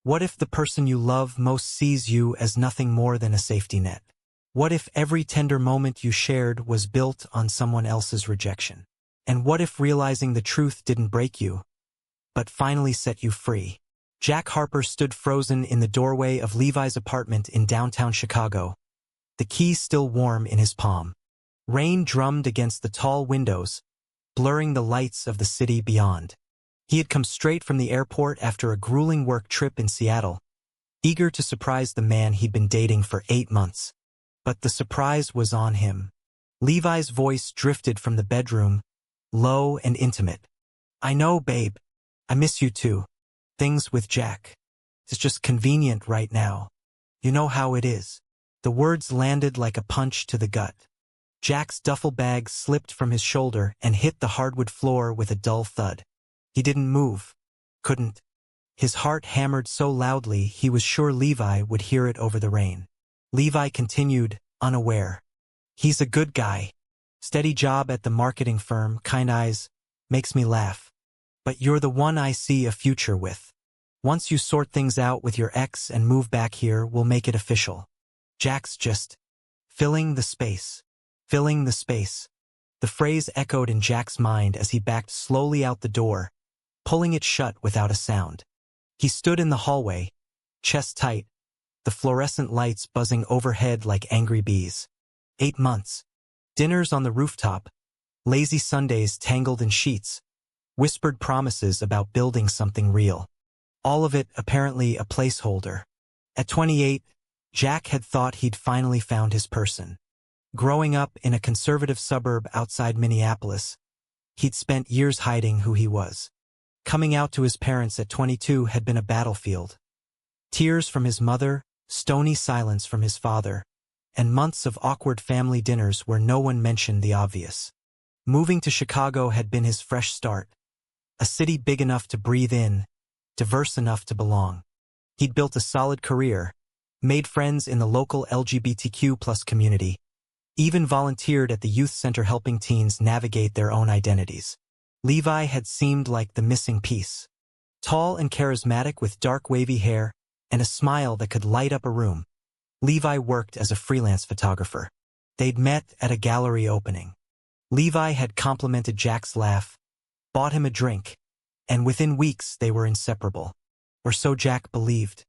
What if the person you love most sees you as nothing more than a safety net? What if every tender moment you shared was built on someone else's rejection? And what if realizing the truth didn't break you, but finally set you free? Jack Harper stood frozen in the doorway of Levi's apartment in downtown Chicago, the key still warm in his palm. Rain drummed against the tall windows, blurring the lights of the city beyond. He had come straight from the airport after a grueling work trip in Seattle, eager to surprise the man he'd been dating for 8 months. But the surprise was on him. Levi's voice drifted from the bedroom, low and intimate. "I know, babe. I miss you too. Things with Jack. It's just convenient right now. You know how it is." The words landed like a punch to the gut. Jack's duffel bag slipped from his shoulder and hit the hardwood floor with a dull thud. He didn't move. Couldn't. His heart hammered so loudly he was sure Levi would hear it over the rain. Levi continued, unaware. "He's a good guy. Steady job at the marketing firm, kind eyes, makes me laugh. But you're the one I see a future with. Once you sort things out with your ex and move back here, we'll make it official." Jack's just filling the space. Filling the space. The phrase echoed in Jack's mind as he backed slowly out the door, pulling it shut without a sound. He stood in the hallway, chest tight, the fluorescent lights buzzing overhead like angry bees. 8 months. Dinners on the rooftop, lazy Sundays tangled in sheets, whispered promises about building something real. All of it apparently a placeholder. At 28, Jack had thought he'd finally found his person. Growing up in a conservative suburb outside Minneapolis, he'd spent years hiding who he was. Coming out to his parents at 22 had been a battlefield. Tears from his mother, stony silence from his father, and months of awkward family dinners where no one mentioned the obvious. Moving to Chicago had been his fresh start. A city big enough to breathe in, diverse enough to belong. He'd built a solid career, made friends in the local LGBTQ+ community, even volunteered at the youth center helping teens navigate their own identities. Levi had seemed like the missing piece. Tall and charismatic with dark wavy hair and a smile that could light up a room. Levi worked as a freelance photographer. They'd met at a gallery opening. Levi had complimented Jack's laugh, bought him a drink, and within weeks they were inseparable. Or so Jack believed.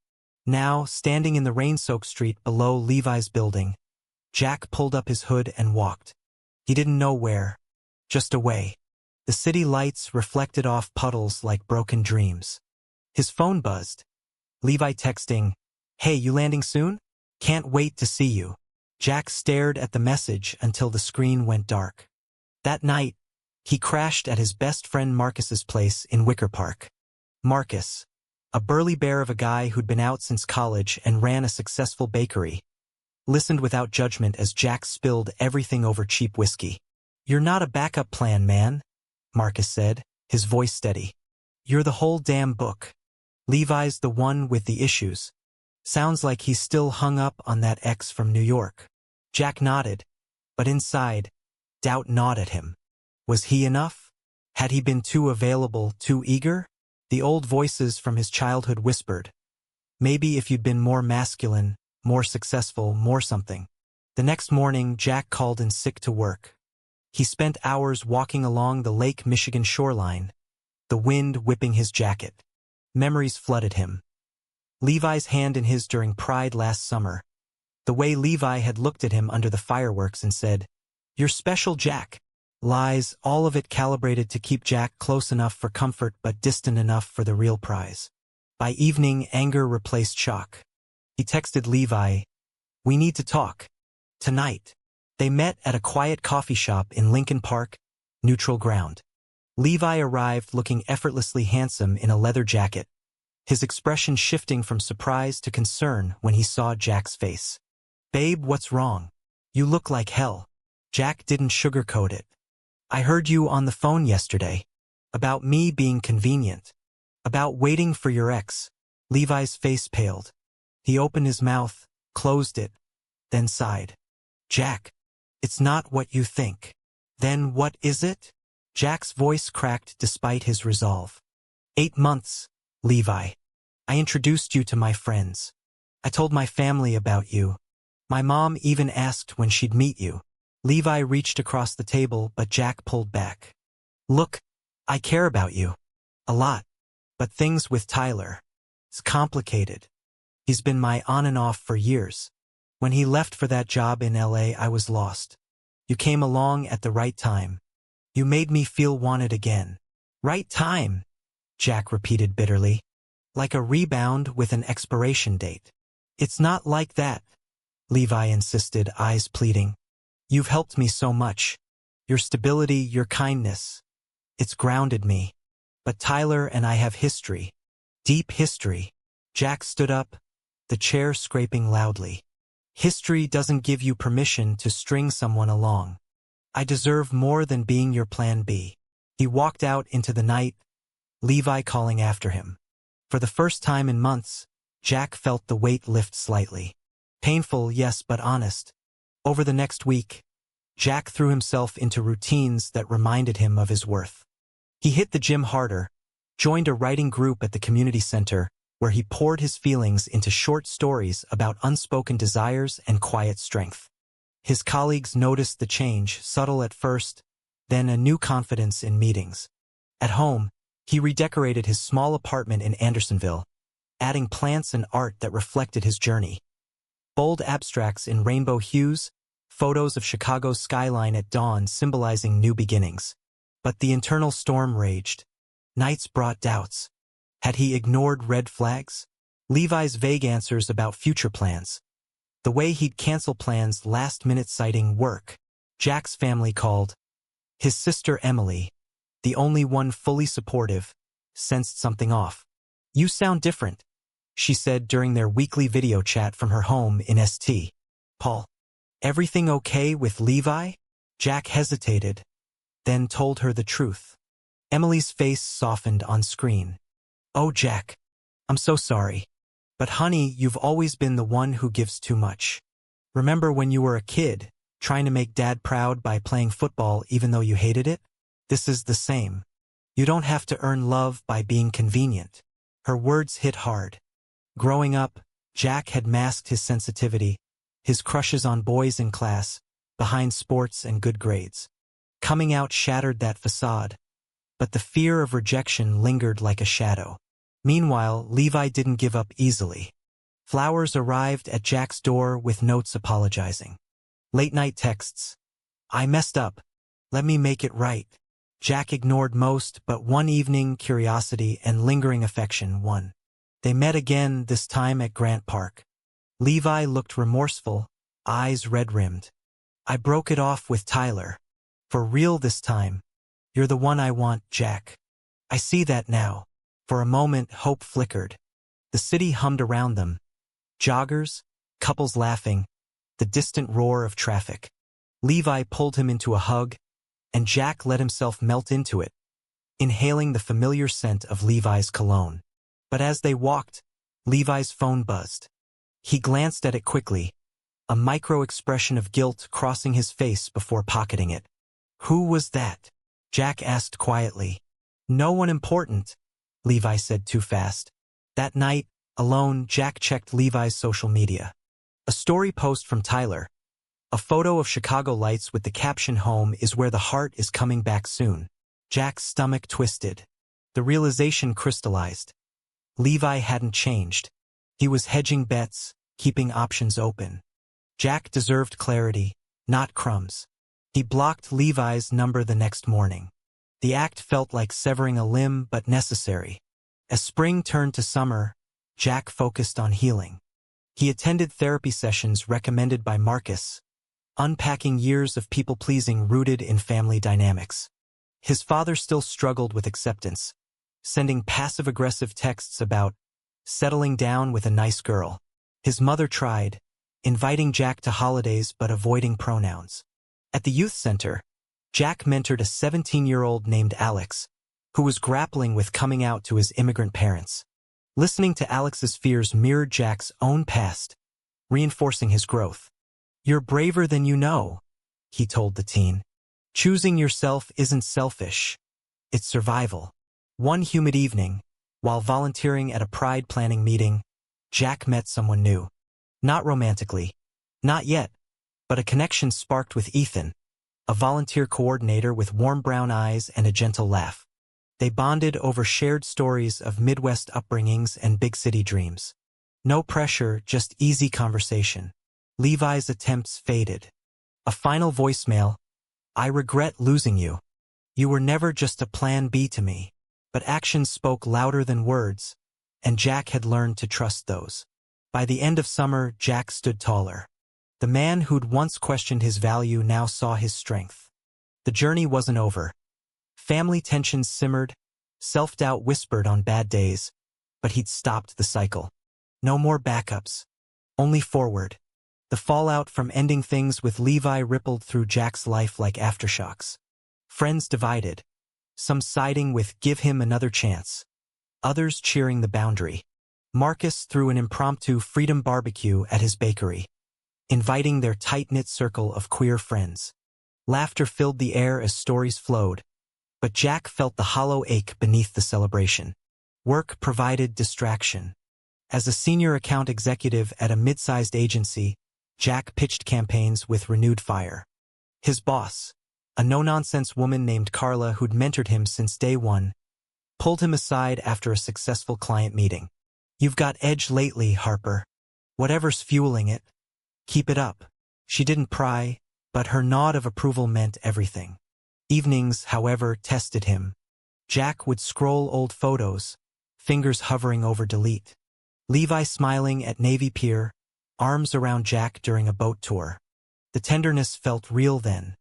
Now, standing in the rain-soaked street below Levi's building, Jack pulled up his hood and walked. He didn't know where, just away. The city lights reflected off puddles like broken dreams. His phone buzzed. Levi texting, "Hey, you landing soon? Can't wait to see you." Jack stared at the message until the screen went dark. That night, he crashed at his best friend Marcus's place in Wicker Park. Marcus, a burly bear of a guy who'd been out since college and ran a successful bakery, listened without judgment as Jack spilled everything over cheap whiskey. "You're not a backup plan, man," Marcus said, his voice steady. "You're the whole damn book. Levi's the one with the issues. Sounds like he's still hung up on that ex from New York." Jack nodded, but inside, doubt gnawed at him. Was he enough? Had he been too available, too eager? The old voices from his childhood whispered, "Maybe if you'd been more masculine, more successful, more something." The next morning, Jack called in sick to work. He spent hours walking along the Lake Michigan shoreline, the wind whipping his jacket. Memories flooded him. Levi's hand in his during Pride last summer. The way Levi had looked at him under the fireworks and said, "You're special, Jack." Lies, all of it calibrated to keep Jack close enough for comfort but distant enough for the real prize. By evening, anger replaced shock. He texted Levi, "We need to talk. Tonight." They met at a quiet coffee shop in Lincoln Park, neutral ground. Levi arrived looking effortlessly handsome in a leather jacket, his expression shifting from surprise to concern when he saw Jack's face. "Babe, what's wrong? You look like hell." Jack didn't sugarcoat it. "I heard you on the phone yesterday. About me being convenient. About waiting for your ex." Levi's face paled. He opened his mouth, closed it, then sighed. "Jack, it's not what you think." "Then what is it?" Jack's voice cracked despite his resolve. 8 months, Levi. I introduced you to my friends. I told my family about you. My mom even asked when she'd meet you. Levi reached across the table, but Jack pulled back. Look, I care about you. A lot. But things with Tyler. It's complicated. He's been my on and off for years. When he left for that job in LA, I was lost. You came along at the right time. You made me feel wanted again. Right time, Jack repeated bitterly. Like a rebound with an expiration date. It's not like that, Levi insisted, eyes pleading. You've helped me so much. Your stability, your kindness. It's grounded me. But Tyler and I have history. Deep history. Jack stood up, the chair scraping loudly. History doesn't give you permission to string someone along. I deserve more than being your plan B. He walked out into the night, Levi calling after him. For the first time in months, Jack felt the weight lift slightly. Painful, yes, but honest. Over the next week, Jack threw himself into routines that reminded him of his worth. He hit the gym harder, joined a writing group at the community center, where he poured his feelings into short stories about unspoken desires and quiet strength. His colleagues noticed the change, subtle at first, then a new confidence in meetings. At home, he redecorated his small apartment in Andersonville, adding plants and art that reflected his journey. Bold abstracts in rainbow hues, photos of Chicago's skyline at dawn symbolizing new beginnings. But the internal storm raged. Nights brought doubts. Had he ignored red flags? Levi's vague answers about future plans. The way he'd cancel plans last minute, citing work. Jack's family called. His sister Emily, the only one fully supportive, sensed something off. You sound different, she said during their weekly video chat from her home in St. Paul. Everything okay with Levi? Jack hesitated, then told her the truth. Emily's face softened on screen. Oh, Jack, I'm so sorry. But honey, you've always been the one who gives too much. Remember when you were a kid, trying to make Dad proud by playing football even though you hated it? This is the same. You don't have to earn love by being convenient. Her words hit hard. Growing up, Jack had masked his sensitivity, his crushes on boys in class, behind sports and good grades. Coming out shattered that facade, but the fear of rejection lingered like a shadow. Meanwhile, Levi didn't give up easily. Flowers arrived at Jack's door with notes apologizing. Late-night texts. I messed up. Let me make it right. Jack ignored most, but one evening, curiosity and lingering affection won. They met again, this time at Grant Park. Levi looked remorseful, eyes red-rimmed. I broke it off with Tyler. For real this time. You're the one I want, Jack. I see that now. For a moment, hope flickered. The city hummed around them. Joggers, couples laughing, the distant roar of traffic. Levi pulled him into a hug, and Jack let himself melt into it, inhaling the familiar scent of Levi's cologne. But as they walked, Levi's phone buzzed. He glanced at it quickly, a micro-expression of guilt crossing his face before pocketing it. Who was that? Jack asked quietly. No one important, Levi said too fast. That night, alone, Jack checked Levi's social media. A story post from Tyler. A photo of Chicago lights with the caption "Home is where the heart is coming back soon." Jack's stomach twisted. The realization crystallized. Levi hadn't changed. He was hedging bets, keeping options open. Jack deserved clarity, not crumbs. He blocked Levi's number the next morning. The act felt like severing a limb, but necessary. As spring turned to summer, Jack focused on healing. He attended therapy sessions recommended by Marcus, unpacking years of people-pleasing rooted in family dynamics. His father still struggled with acceptance, sending passive-aggressive texts about settling down with a nice girl. His mother tried, inviting Jack to holidays but avoiding pronouns. At the youth center, Jack mentored a 17-year-old named Alex, who was grappling with coming out to his immigrant parents. Listening to Alex's fears mirrored Jack's own past, reinforcing his growth. You're braver than you know, he told the teen. Choosing yourself isn't selfish. It's survival. One humid evening, While volunteering at a pride planning meeting, Jack met someone new. Not romantically. Not yet. But a connection sparked with Ethan, a volunteer coordinator with warm brown eyes and a gentle laugh. They bonded over shared stories of Midwest upbringings and big city dreams. No pressure, just easy conversation. Levi's attempts faded. A final voicemail. I regret losing you. You were never just a plan B to me. But actions spoke louder than words, and Jack had learned to trust those. By the end of summer, Jack stood taller. The man who'd once questioned his value now saw his strength. The journey wasn't over. Family tensions simmered, self-doubt whispered on bad days, but he'd stopped the cycle. No more backups. Only forward. The fallout from ending things with Levi rippled through Jack's life like aftershocks. Friends divided. Some siding with give him another chance. Others cheering the boundary. Marcus threw an impromptu freedom barbecue at his bakery, inviting their tight-knit circle of queer friends. Laughter filled the air as stories flowed, but Jack felt the hollow ache beneath the celebration. Work provided distraction. As a senior account executive at a mid-sized agency, Jack pitched campaigns with renewed fire. His boss, a no-nonsense woman named Carla who'd mentored him since day one, pulled him aside after a successful client meeting. You've got edge lately, Harper. Whatever's fueling it, keep it up. She didn't pry, but her nod of approval meant everything. Evenings, however, tested him. Jack would scroll old photos, fingers hovering over delete. Levi smiling at Navy Pier, arms around Jack during a boat tour. The tenderness felt real then.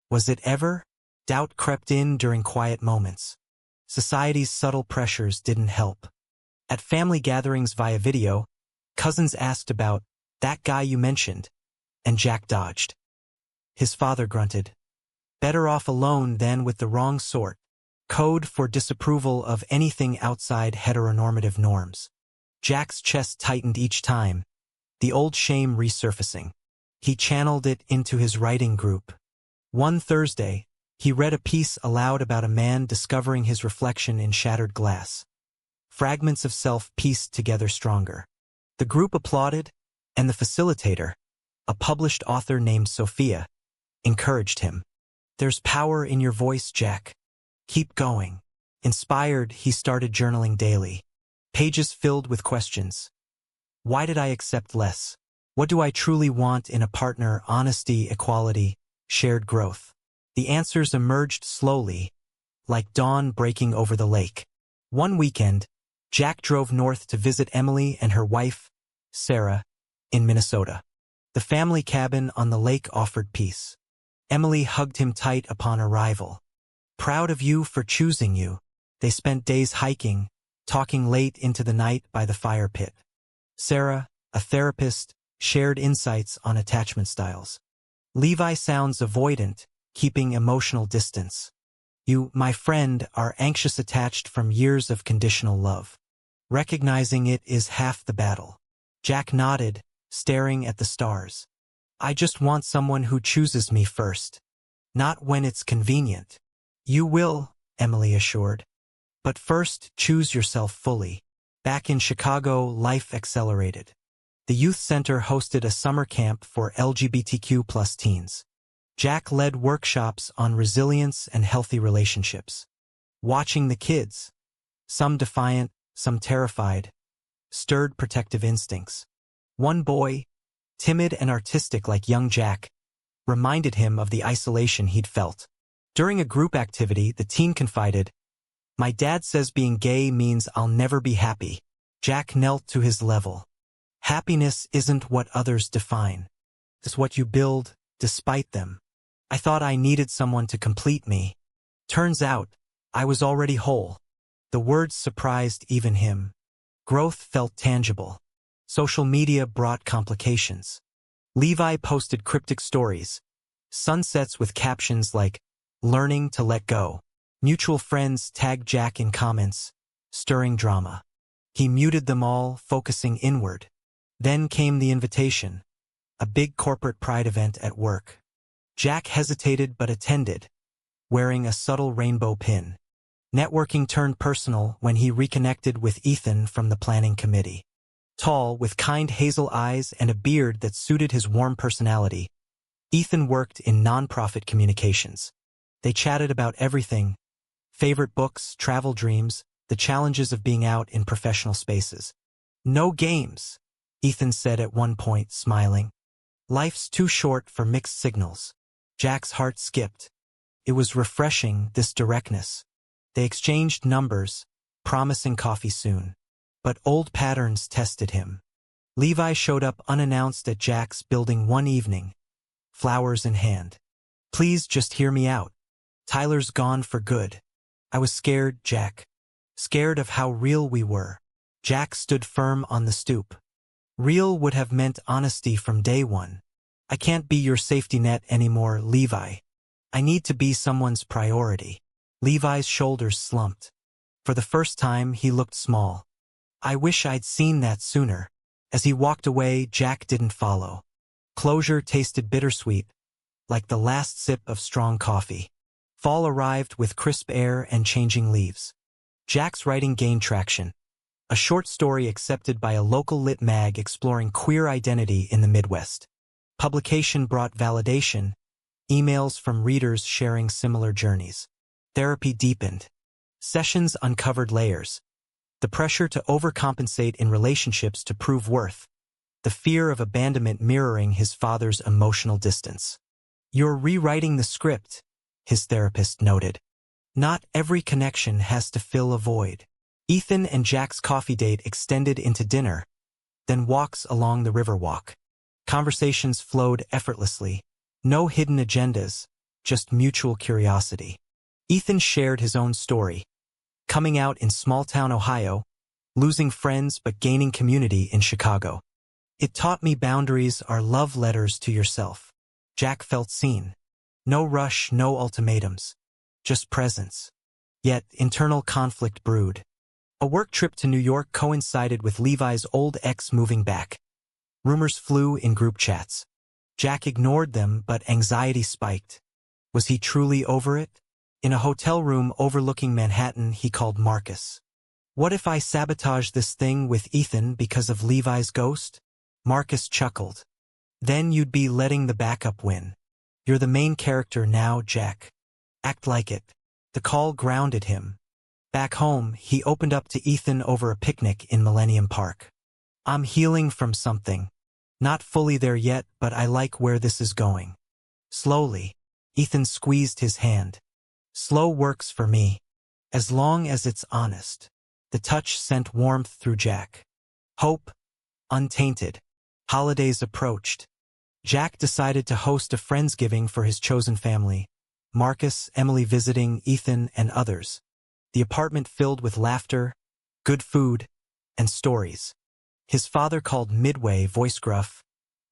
Was it ever? Doubt crept in during quiet moments. Society's subtle pressures didn't help. At family gatherings via video, cousins asked about that guy you mentioned, and Jack dodged. His father grunted. Better off alone than with the wrong sort. Code for disapproval of anything outside heteronormative norms. Jack's chest tightened each time, the old shame resurfacing. He channeled it into his writing group. One Thursday, he read a piece aloud about a man discovering his reflection in shattered glass. Fragments of self pieced together stronger. The group applauded, and the facilitator, a published author named Sophia, encouraged him. There's power in your voice, Jack. Keep going. Inspired, he started journaling daily. Pages filled with questions. Why did I accept less? What do I truly want in a partner? Honesty, equality, shared growth. The answers emerged slowly, like dawn breaking over the lake. One weekend, Jack drove north to visit Emily and her wife, Sarah, in Minnesota. The family cabin on the lake offered peace. Emily hugged him tight upon arrival. Proud of you for choosing you. They spent days hiking, talking late into the night by the fire pit. Sarah, a therapist, shared insights on attachment styles. Levi sounds avoidant, keeping emotional distance. You, my friend, are anxious attached from years of conditional love. Recognizing it is half the battle. Jack nodded, staring at the stars. I just want someone who chooses me first. Not when it's convenient. You will, Emily assured. But first, choose yourself fully. Back in Chicago, life accelerated. The youth center hosted a summer camp for LGBTQ+ teens. Jack led workshops on resilience and healthy relationships. Watching the kids, some defiant, some terrified, stirred protective instincts. One boy, timid and artistic like young Jack, reminded him of the isolation he'd felt. During a group activity, the teen confided, "My dad says being gay means I'll never be happy." Jack knelt to his level. Happiness isn't what others define. It's what you build, despite them. I thought I needed someone to complete me. Turns out, I was already whole. The words surprised even him. Growth felt tangible. Social media brought complications. Levi posted cryptic stories, sunsets with captions like, "Learning to let go." Mutual friends tagged Jack in comments, stirring drama. He muted them all, focusing inward. Then came the invitation, a big corporate pride event at work. Jack hesitated but attended, wearing a subtle rainbow pin. Networking turned personal when he reconnected with Ethan from the planning committee. Tall, with kind hazel eyes and a beard that suited his warm personality, Ethan worked in nonprofit communications. They chatted about everything: favorite books, travel dreams, the challenges of being out in professional spaces. "No games," Ethan said at one point, smiling. "Life's too short for mixed signals." Jack's heart skipped. It was refreshing, this directness. They exchanged numbers, promising coffee soon. But old patterns tested him. Levi showed up unannounced at Jack's building one evening, flowers in hand. "Please just hear me out. Tyler's gone for good." "I was scared, Jack. Scared of how real we were." Jack stood firm on the stoop. "Real would have meant honesty from day one. I can't be your safety net anymore, Levi. I need to be someone's priority." Levi's shoulders slumped. For the first time, he looked small. "I wish I'd seen that sooner." As he walked away, Jack didn't follow. Closure tasted bittersweet, like the last sip of strong coffee. Fall arrived with crisp air and changing leaves. Jack's writing gained traction. A short story accepted by a local lit mag exploring queer identity in the Midwest. Publication brought validation, emails from readers sharing similar journeys. Therapy deepened. Sessions uncovered layers. The pressure to overcompensate in relationships to prove worth. The fear of abandonment mirroring his father's emotional distance. "You're rewriting the script," his therapist noted. "Not every connection has to fill a void." Ethan and Jack's coffee date extended into dinner, then walks along the Riverwalk. Conversations flowed effortlessly. No hidden agendas, just mutual curiosity. Ethan shared his own story. Coming out in small-town Ohio, losing friends but gaining community in Chicago. "It taught me boundaries are love letters to yourself." Jack felt seen. No rush, no ultimatums. Just presence. Yet internal conflict brewed. A work trip to New York coincided with Levi's old ex moving back. Rumors flew in group chats. Jack ignored them, but anxiety spiked. Was he truly over it? In a hotel room overlooking Manhattan, he called Marcus. "What if I sabotage this thing with Ethan because of Levi's ghost?" Marcus chuckled. "Then you'd be letting the backup win. You're the main character now, Jack. Act like it." The call grounded him. Back home, he opened up to Ethan over a picnic in Millennium Park. "I'm healing from something. Not fully there yet, but I like where this is going." Slowly, Ethan squeezed his hand. "Slow works for me, as long as it's honest." The touch sent warmth through Jack. Hope, untainted. Holidays approached. Jack decided to host a Friendsgiving for his chosen family. Marcus, Emily visiting, Ethan, and others. The apartment filled with laughter, good food, and stories. His father called midway, voice gruff.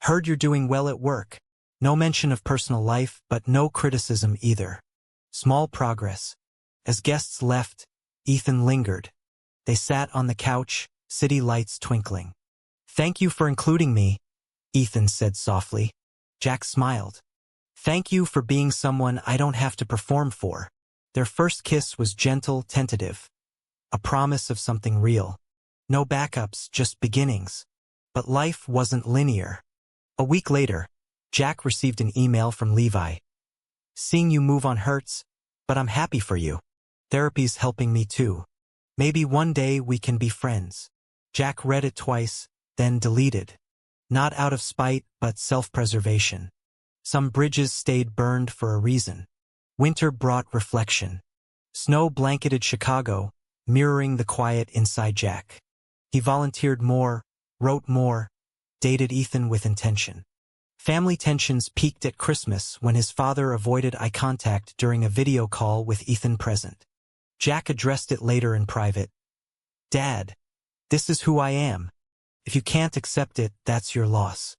"Heard you're doing well at work." No mention of personal life, but no criticism either. Small progress. As guests left, Ethan lingered. They sat on the couch, city lights twinkling. "Thank you for including me," Ethan said softly. Jack smiled. "Thank you for being someone I don't have to perform for." Their first kiss was gentle, tentative. A promise of something real. No backups, just beginnings. But life wasn't linear. A week later, Jack received an email from Levi. "Seeing you move on hurts, but I'm happy for you. Therapy's helping me too. Maybe one day we can be friends." Jack read it twice, then deleted. Not out of spite, but self-preservation. Some bridges stayed burned for a reason. Winter brought reflection. Snow blanketed Chicago, mirroring the quiet inside Jack. He volunteered more, wrote more, dated Ethan with intention. Family tensions peaked at Christmas when his father avoided eye contact during a video call with Ethan present. Jack addressed it later in private. "Dad, this is who I am. If you can't accept it, that's your loss.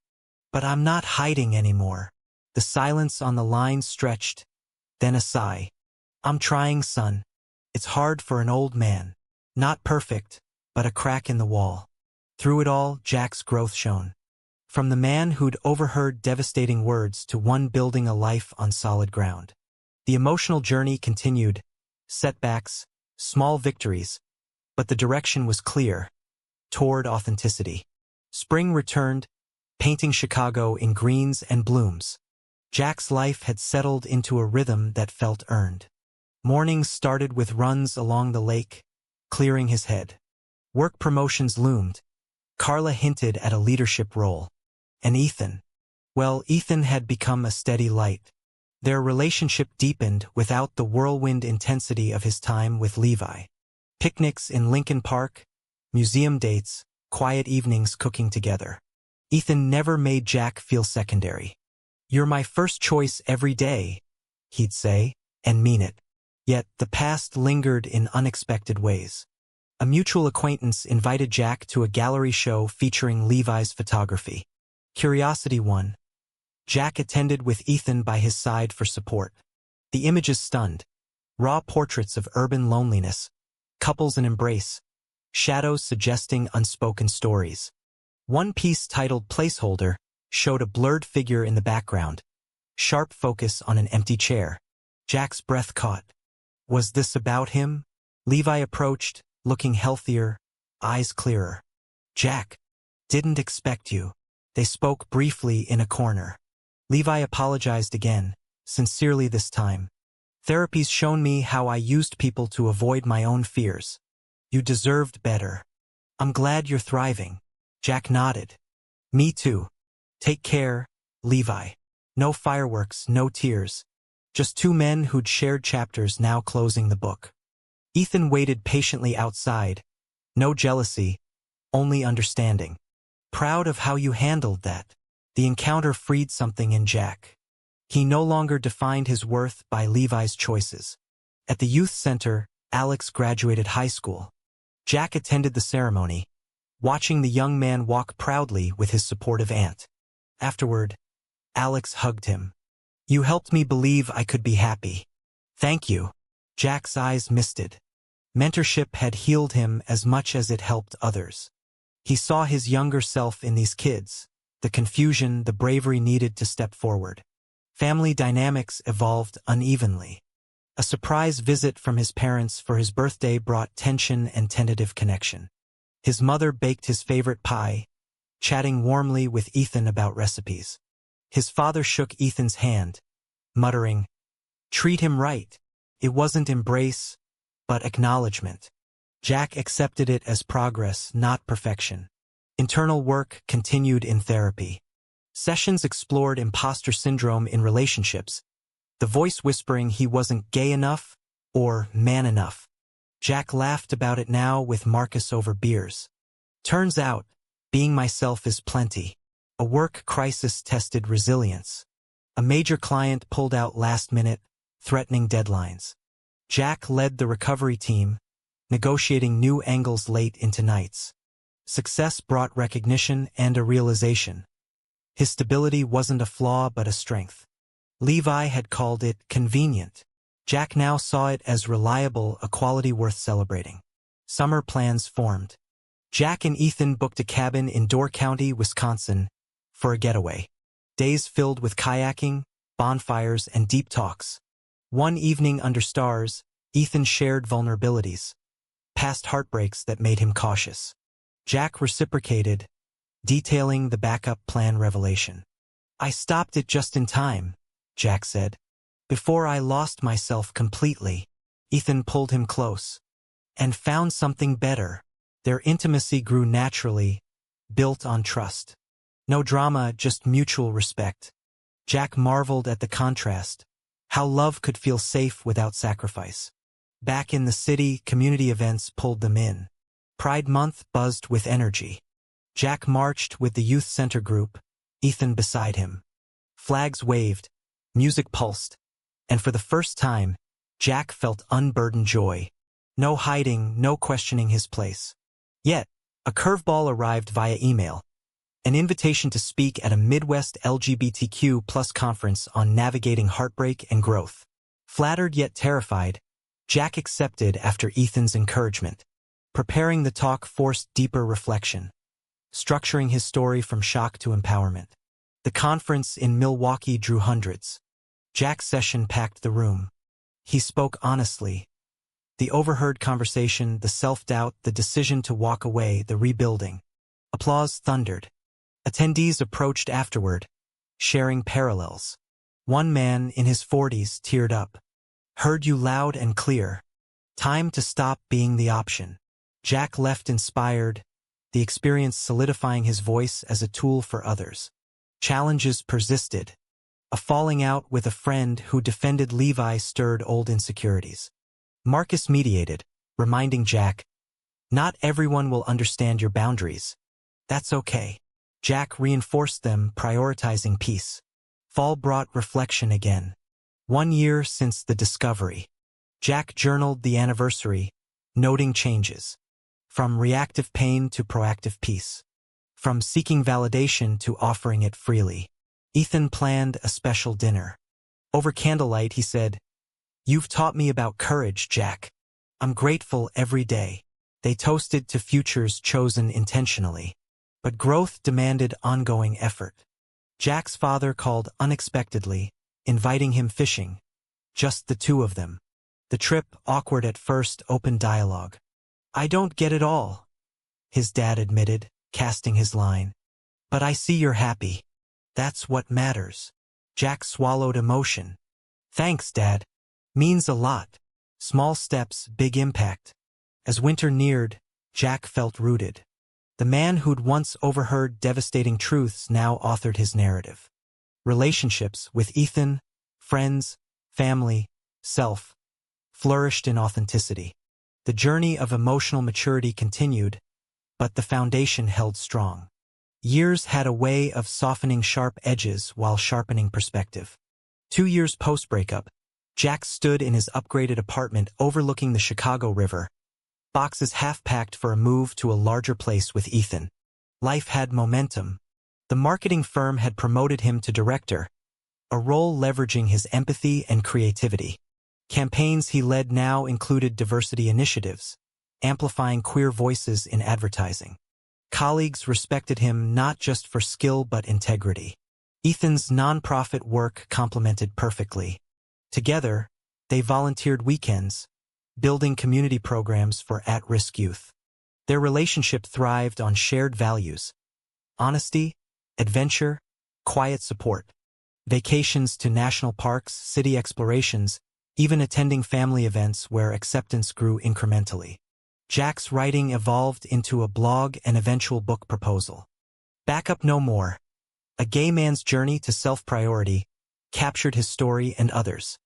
But I'm not hiding anymore." The silence on the line stretched, then a sigh. "I'm trying, son. It's hard for an old man. Not perfect, but a crack in the wall." Through it all, Jack's growth shone. From the man who'd overheard devastating words to one building a life on solid ground. The emotional journey continued. Setbacks, Small victories, but the direction was clear, toward authenticity. Spring returned, painting Chicago in greens and blooms. Jack's life had settled into a rhythm that felt earned. Mornings started with runs along the lake, clearing his head. Work promotions loomed. Carla hinted at a leadership role. And Ethan? Well, Ethan had become a steady light. Their relationship deepened without the whirlwind intensity of his time with Levi. Picnics in Lincoln Park, museum dates, quiet evenings cooking together. Ethan never made Jack feel secondary. "You're my first choice every day," he'd say, and mean it. Yet the past lingered in unexpected ways. A mutual acquaintance invited Jack to a gallery show featuring Levi's photography. Curiosity won. Jack attended with Ethan by his side for support. The images stunned. Raw portraits of urban loneliness, couples in embrace, shadows suggesting unspoken stories. One piece titled Placeholder showed a blurred figure in the background, sharp focus on an empty chair. Jack's breath caught. Was this about him? Levi approached, looking healthier, eyes clearer. "Jack, didn't expect you." They spoke briefly in a corner. Levi apologized again, sincerely this time. "Therapy's shown me how I used people to avoid my own fears. You deserved better. I'm glad you're thriving." Jack nodded. "Me too. Take care, Levi." No fireworks, no tears. Just two men who'd shared chapters now closing the book. Ethan waited patiently outside. No jealousy, only understanding. "Proud of how you handled that." The encounter freed something in Jack. He no longer defined his worth by Levi's choices. At the youth center, Alex graduated high school. Jack attended the ceremony, watching the young man walk proudly with his supportive aunt. Afterward, Alex hugged him. "You helped me believe I could be happy." "Thank you." Jack's eyes misted. Mentorship had healed him as much as it helped others. He saw his younger self in these kids, the confusion, the bravery needed to step forward. Family dynamics evolved unevenly. A surprise visit from his parents for his birthday brought tension and tentative connection. His mother baked his favorite pie, chatting warmly with Ethan about recipes. His father shook Ethan's hand, muttering, "Treat him right." It wasn't embrace, but acknowledgement. Jack accepted it as progress, not perfection. Internal work continued in therapy. Sessions explored imposter syndrome in relationships, the voice whispering he wasn't gay enough or man enough. Jack laughed about it now with Marcus over beers. Turns out, being myself is plenty. A work crisis tested resilience. A major client pulled out last minute, threatening deadlines. Jack led the recovery team, negotiating new angles late into nights. Success brought recognition and a realization. His stability wasn't a flaw but a strength. Levi had called it convenient. Jack now saw it as reliable, a quality worth celebrating. Summer plans formed. Jack and Ethan booked a cabin in Door County, Wisconsin, for a getaway. Days filled with kayaking, bonfires, and deep talks. One evening under stars, Ethan shared vulnerabilities, past heartbreaks that made him cautious. Jack reciprocated, detailing the backup plan revelation. "I stopped it just in time," Jack said, "before I lost myself completely." Ethan pulled him close, and found something better. Their intimacy grew naturally, built on trust. No drama, just mutual respect. Jack marveled at the contrast, how love could feel safe without sacrifice. Back in the city, community events pulled them in. Pride Month buzzed with energy. Jack marched with the youth center group, Ethan beside him. Flags waved, music pulsed, and for the first time, Jack felt unburdened joy. No hiding, no questioning his place. Yet, a curveball arrived via email. An invitation to speak at a Midwest LGBTQ+ conference on navigating heartbreak and growth. Flattered yet terrified, Jack accepted after Ethan's encouragement. Preparing the talk forced deeper reflection, structuring his story from shock to empowerment. The conference in Milwaukee drew hundreds. Jack's session packed the room. He spoke honestly, The overheard conversation, the self-doubt, the decision to walk away, the rebuilding. Applause thundered. Attendees approached afterward, sharing parallels. One man in his 40s teared up. Heard you loud and clear. Time to stop being the option. Jack left inspired, the experience solidifying his voice as a tool for others. Challenges persisted. A falling out with a friend who defended Levi stirred old insecurities. Marcus mediated, reminding Jack, "Not everyone will understand your boundaries. That's okay." Jack reinforced them, prioritizing peace. Fall brought reflection again. 1 year since the discovery. Jack journaled the anniversary, noting changes. From reactive pain to proactive peace. From seeking validation to offering it freely. Ethan planned a special dinner. Over candlelight, he said, "You've taught me about courage, Jack. I'm grateful every day." They toasted to futures chosen intentionally. But growth demanded ongoing effort. Jack's father called unexpectedly, inviting him fishing. Just the two of them. The trip, awkward at first, opened dialogue. "I don't get it all," his dad admitted, casting his line. "But I see you're happy. That's what matters." Jack swallowed emotion. "Thanks, Dad. Means a lot. Small steps, big impact." As winter neared, Jack felt rooted. The man who'd once overheard devastating truths now authored his narrative. Relationships with Ethan, friends, family, self, flourished in authenticity. The journey of emotional maturity continued, but the foundation held strong. Years had a way of softening sharp edges while sharpening perspective. 2 years post-breakup, Jack stood in his upgraded apartment overlooking the Chicago River, boxes half-packed for a move to a larger place with Ethan. Life had momentum. The marketing firm had promoted him to director, a role leveraging his empathy and creativity. Campaigns he led now included diversity initiatives, amplifying queer voices in advertising. Colleagues respected him not just for skill but integrity. Ethan's nonprofit work complemented perfectly. Together, they volunteered weekends, building community programs for at-risk youth. Their relationship thrived on shared values: honesty, adventure, quiet support. Vacations to national parks, city explorations, even attending family events where acceptance grew incrementally. Jack's writing evolved into a blog and eventual book proposal. Back Up No More, a gay man's journey to self-priority, captured his story and others.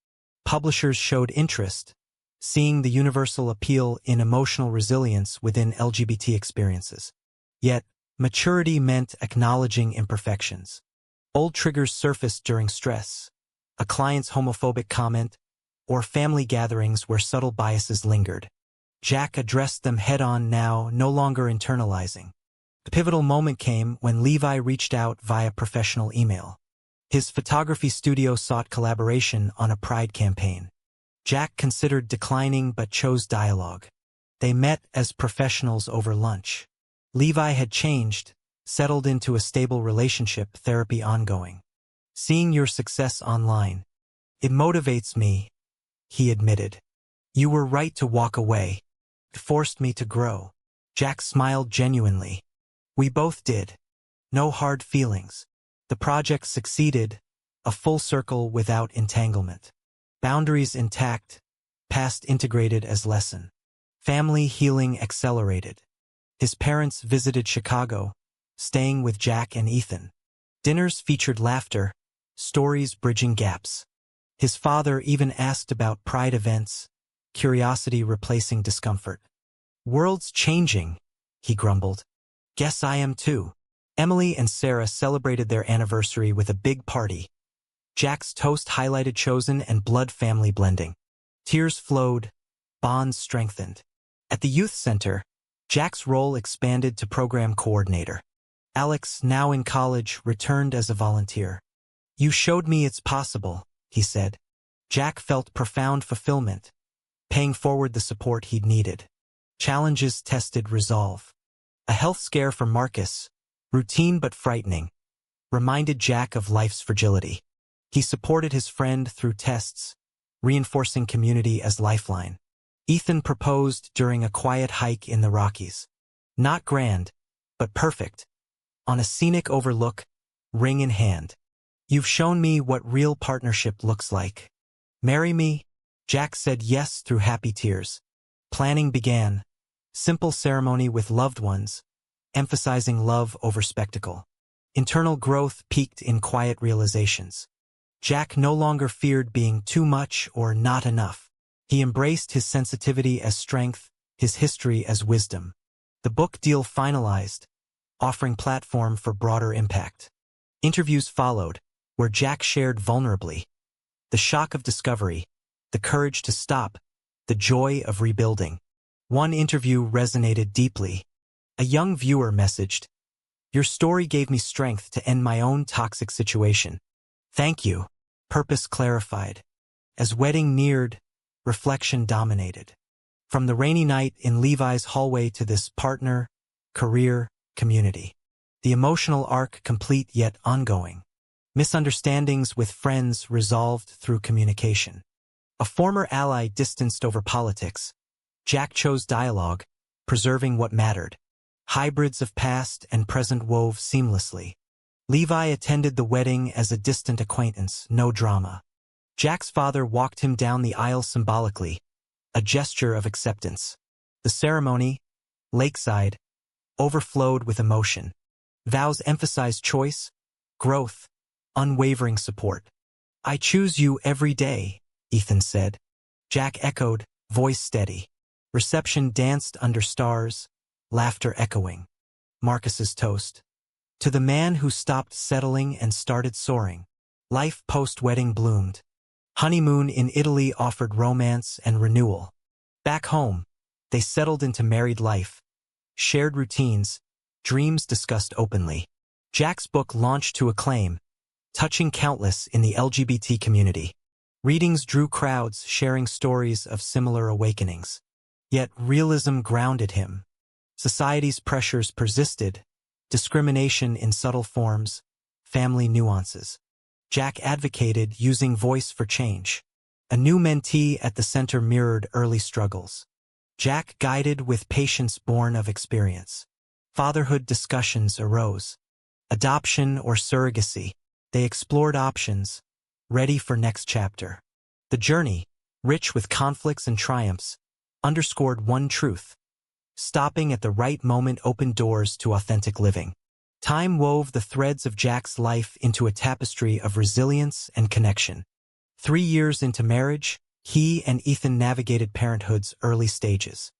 Publishers showed interest, seeing the universal appeal in emotional resilience within LGBT experiences. Yet, maturity meant acknowledging imperfections. Old triggers surfaced during stress, a client's homophobic comment, or family gatherings where subtle biases lingered. Jack addressed them head-on now, no longer internalizing. The pivotal moment came when Levi reached out via professional email. His photography studio sought collaboration on a pride campaign. Jack considered declining but chose dialogue. They met as professionals over lunch. Levi had changed, settled into a stable relationship, therapy ongoing. "Seeing your success online, it motivates me," he admitted. "You were right to walk away. It forced me to grow." Jack smiled genuinely. "We both did. No hard feelings." The project succeeded, a full circle without entanglement. Boundaries intact, past integrated as lesson. Family healing accelerated. His parents visited Chicago, staying with Jack and Ethan. Dinners featured laughter, stories bridging gaps. His father even asked about pride events, curiosity replacing discomfort. "World's changing," he grumbled. "Guess I am too." Emily and Sarah celebrated their anniversary with a big party. Jack's toast highlighted chosen and blood family blending. Tears flowed, bonds strengthened. At the youth center, Jack's role expanded to program coordinator. Alex, now in college, returned as a volunteer. "You showed me it's possible," he said. Jack felt profound fulfillment, paying forward the support he'd needed. Challenges tested resolve. A health scare for Marcus, routine but frightening, reminded Jack of life's fragility. He supported his friend through tests, reinforcing community as lifeline. Ethan proposed during a quiet hike in the Rockies. Not grand, but perfect. On a scenic overlook, ring in hand. You've shown me what real partnership looks like. Marry me? Jack said yes through happy tears. Planning began. Simple ceremony with loved ones, emphasizing love over spectacle. Internal growth peaked in quiet realizations. Jack no longer feared being too much or not enough. He embraced his sensitivity as strength, his history as wisdom. The book deal finalized, offering platform for broader impact. Interviews followed, where Jack shared vulnerably. The shock of discovery, the courage to stop, the joy of rebuilding. One interview resonated deeply. A young viewer messaged, "Your story gave me strength to end my own toxic situation. Thank you." Purpose clarified. As wedding neared, reflection dominated. From the rainy night in Levi's hallway to this partner, career, community. The emotional arc complete yet ongoing. Misunderstandings with friends resolved through communication. A former ally distanced over politics. Jack chose dialogue, preserving what mattered. Hybrids of past and present wove seamlessly. Levi attended the wedding as a distant acquaintance, no drama. Jack's father walked him down the aisle symbolically, a gesture of acceptance. The ceremony, lakeside, overflowed with emotion. Vows emphasized choice, growth, unwavering support. "I choose you every day," Ethan said. Jack echoed, voice steady. Reception danced under stars, laughter echoing. Marcus's toast. "To the man who stopped settling and started soaring." Life post-wedding bloomed. Honeymoon in Italy offered romance and renewal. Back home, they settled into married life. Shared routines, dreams discussed openly. Jack's book launched to acclaim, touching countless in the LGBT community. Readings drew crowds sharing stories of similar awakenings. Yet realism grounded him. Society's pressures persisted, discrimination in subtle forms, family nuances. Jack advocated using voice for change. A new mentee at the center mirrored early struggles. Jack guided with patience born of experience. Fatherhood discussions arose. Adoption or surrogacy, they explored options, ready for next chapter. The journey, rich with conflicts and triumphs, underscored one truth. Stopping at the right moment opened doors to authentic living. Time wove the threads of Jack's life into a tapestry of resilience and connection. 3 years into marriage, he and Ethan navigated parenthood's early stages.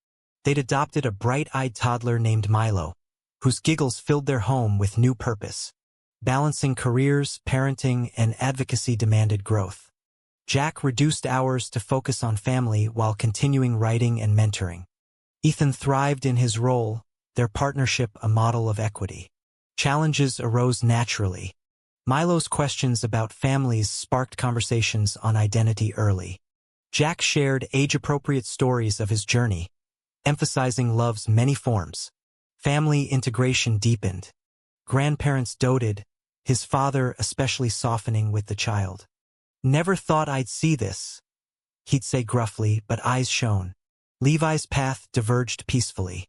They'd adopted a bright-eyed toddler named Milo, whose giggles filled their home with new purpose. Balancing careers, parenting, and advocacy demanded growth. Jack reduced hours to focus on family while continuing writing and mentoring. Ethan thrived in his role, their partnership a model of equity. Challenges arose naturally. Milo's questions about families sparked conversations on identity early. Jack shared age-appropriate stories of his journey, emphasizing love's many forms. Family integration deepened. Grandparents doted, his father especially softening with the child. "Never thought I'd see this," he'd say gruffly, but eyes shone. Levi's path diverged peacefully.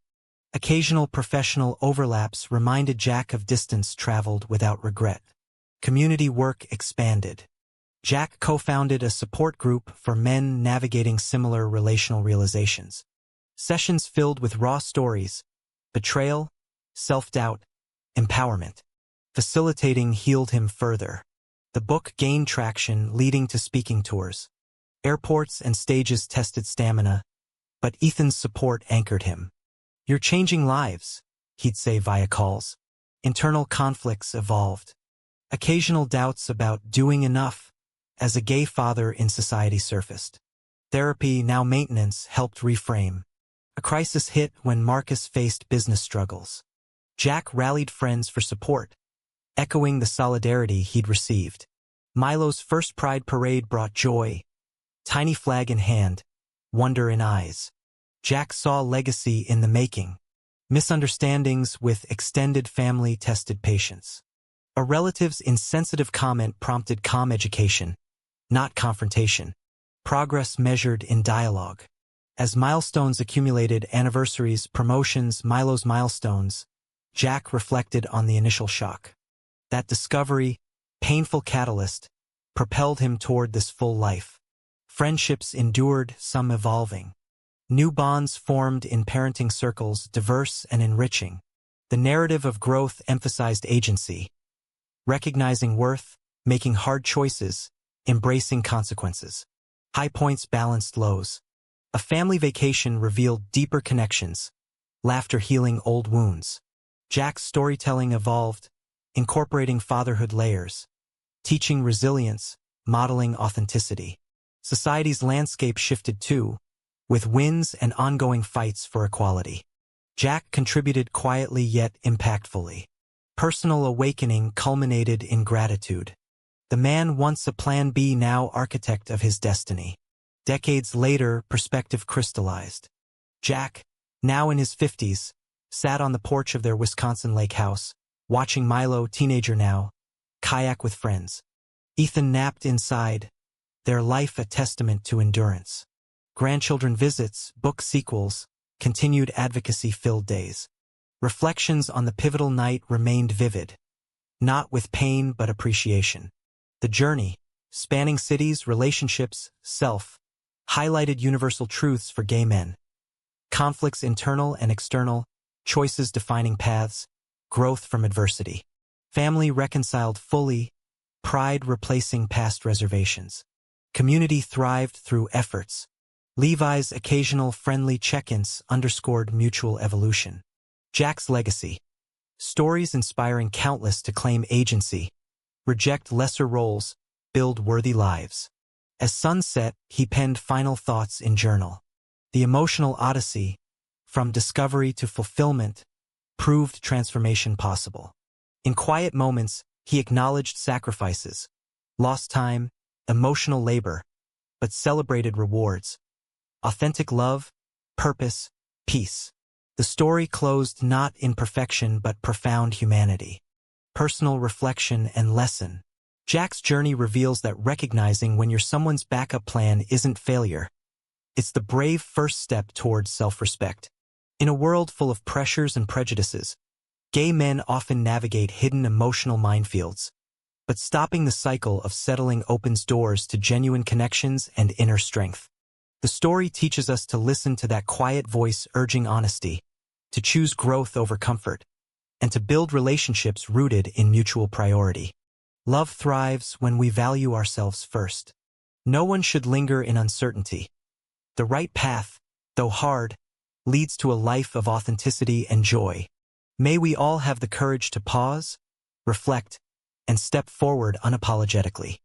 Occasional professional overlaps reminded Jack of distance traveled without regret. Community work expanded. Jack co-founded a support group for men navigating similar relational realizations. Sessions filled with raw stories, betrayal, self-doubt, empowerment. Facilitating healed him further. The book gained traction, leading to speaking tours. Airports and stages tested stamina, but Ethan's support anchored him. "You're changing lives," he'd say via calls. Internal conflicts evolved. Occasional doubts about doing enough as a gay father in society surfaced. Therapy, now maintenance, helped reframe. A crisis hit when Marcus faced business struggles. Jack rallied friends for support, echoing the solidarity he'd received. Milo's first Pride Parade brought joy, tiny flag in hand, wonder in eyes. Jack saw legacy in the making. Misunderstandings with extended family tested patience. A relative's insensitive comment prompted calm education, not confrontation. Progress measured in dialogue. As milestones accumulated, anniversaries, promotions, Milo's milestones, Jack reflected on the initial shock. That discovery, painful catalyst, propelled him toward this full life. Friendships endured, some evolving. New bonds formed in parenting circles, diverse and enriching. The narrative of growth emphasized agency, recognizing worth, making hard choices, embracing consequences. High points balanced lows. A family vacation revealed deeper connections, laughter healing old wounds. Jack's storytelling evolved, incorporating fatherhood layers, teaching resilience, modeling authenticity. Society's landscape shifted too, with wins and ongoing fights for equality. Jack contributed quietly yet impactfully. Personal awakening culminated in gratitude. The man once a plan B, now architect of his destiny. Decades later, perspective crystallized. Jack, now in his 50s, sat on the porch of their Wisconsin lake house, watching Milo, teenager now, kayak with friends. Ethan napped inside, their life a testament to endurance. Grandchildren visits, book sequels, continued advocacy-filled days. Reflections on the pivotal night remained vivid, not with pain but appreciation. The journey, spanning cities, relationships, self, highlighted universal truths for gay men. Conflicts internal and external, choices defining paths, growth from adversity. Family reconciled fully, pride replacing past reservations. Community thrived through efforts. Levi's occasional friendly check-ins underscored mutual evolution. Jack's legacy. Stories inspiring countless to claim agency, reject lesser roles, build worthy lives. As sun set, he penned final thoughts in journal. The emotional odyssey, from discovery to fulfillment, proved transformation possible. In quiet moments, he acknowledged sacrifices, lost time, emotional labor, but celebrated rewards. Authentic love, purpose, peace. The story closed not in perfection but profound humanity. Personal reflection and lesson. Jack's journey reveals that recognizing when you're someone's backup plan isn't failure. It's the brave first step towards self-respect. In a world full of pressures and prejudices, gay men often navigate hidden emotional minefields. But stopping the cycle of settling opens doors to genuine connections and inner strength. The story teaches us to listen to that quiet voice urging honesty, to choose growth over comfort, and to build relationships rooted in mutual priority. Love thrives when we value ourselves first. No one should linger in uncertainty. The right path, though hard, leads to a life of authenticity and joy. May we all have the courage to pause, reflect, and step forward unapologetically.